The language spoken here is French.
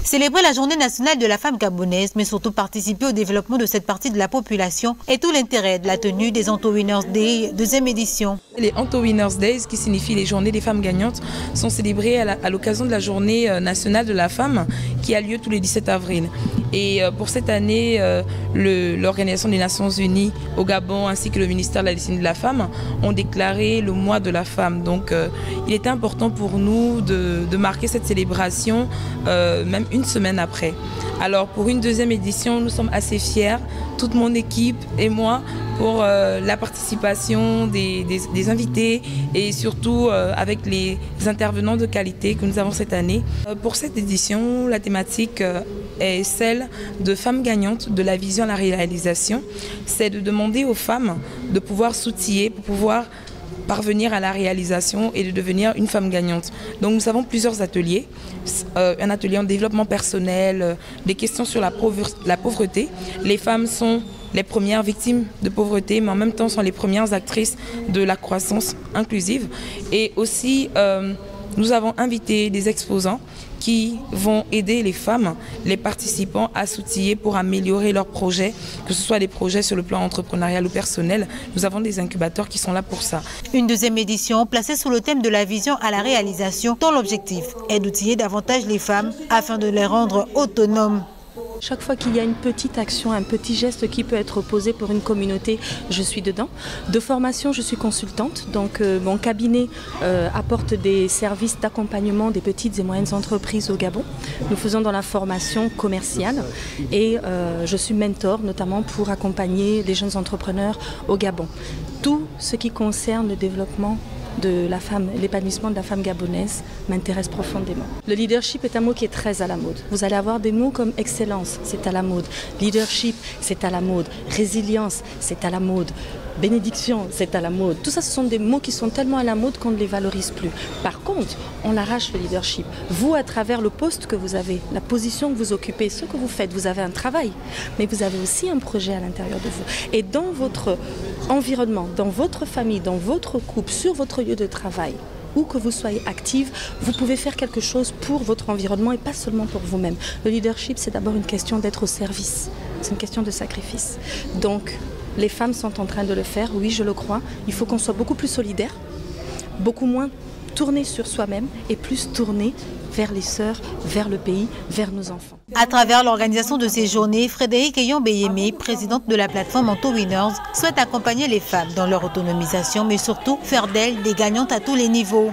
Célébrer la journée nationale de la femme gabonaise, mais surtout participer au développement de cette partie de la population est tout l'intérêt de la tenue des Anto Winners Day, deuxième édition. Les Anto Winners Days, qui signifient les journées des femmes gagnantes, sont célébrées à l'occasion de la journée nationale de la femme qui a lieu tous les 17 avril. Et pour cette année, l'Organisation des Nations Unies au Gabon ainsi que le ministère de la Destinée de la Femme ont déclaré le mois de la femme. Donc il était important pour nous de marquer cette célébration même une semaine après. Alors pour une deuxième édition, nous sommes assez fiers, toute mon équipe et moi, pour la participation des invités et surtout avec les intervenants de qualité que nous avons cette année. Pour cette édition, la thématique est celle de femmes gagnantes, de la vision à la réalisation. C'est de demander aux femmes de pouvoir s'outiller pour pouvoir parvenir à la réalisation et de devenir une femme gagnante. Donc nous avons plusieurs ateliers, un atelier en développement personnel, des questions sur la pauvreté. Les femmes sont les premières victimes de pauvreté, mais en même temps sont les premières actrices de la croissance inclusive. Et aussi, nous avons invité des exposants qui vont aider les femmes, les participants à s'outiller pour améliorer leurs projets, que ce soit des projets sur le plan entrepreneurial ou personnel. Nous avons des incubateurs qui sont là pour ça. Une deuxième édition placée sous le thème de la vision à la réalisation, dont l'objectif est d'outiller davantage les femmes afin de les rendre autonomes. Chaque fois qu'il y a une petite action, un petit geste qui peut être posé pour une communauté, je suis dedans. De formation, je suis consultante, donc mon cabinet apporte des services d'accompagnement des petites et moyennes entreprises au Gabon. Nous faisons dans la formation commerciale et je suis mentor notamment pour accompagner les jeunes entrepreneurs au Gabon. Tout ce qui concerne le développement de la femme, l'épanouissement de la femme gabonaise m'intéresse profondément. Le leadership est un mot qui est très à la mode. Vous allez avoir des mots comme excellence, c'est à la mode. Leadership, c'est à la mode. Résilience, c'est à la mode. Bénédiction, c'est à la mode. Tout ça, ce sont des mots qui sont tellement à la mode qu'on ne les valorise plus. Par contre, on l'arrache le leadership. Vous, à travers le poste que vous avez, la position que vous occupez, ce que vous faites, vous avez un travail, mais vous avez aussi un projet à l'intérieur de vous. Et dans votre environnement, dans votre famille, dans votre couple, sur votre lieu de travail, où que vous soyez active, vous pouvez faire quelque chose pour votre environnement et pas seulement pour vous-même. Le leadership, c'est d'abord une question d'être au service. C'est une question de sacrifice. Donc, les femmes sont en train de le faire, oui, je le crois. Il faut qu'on soit beaucoup plus solidaire, beaucoup moins tourné sur soi-même et plus tourné vers les sœurs, vers le pays, vers nos enfants. À travers l'organisation de ces journées, Frédéric Eyon-Béyémé, présidente de la plateforme Anto Winners, souhaite accompagner les femmes dans leur autonomisation, mais surtout faire d'elles des gagnantes à tous les niveaux.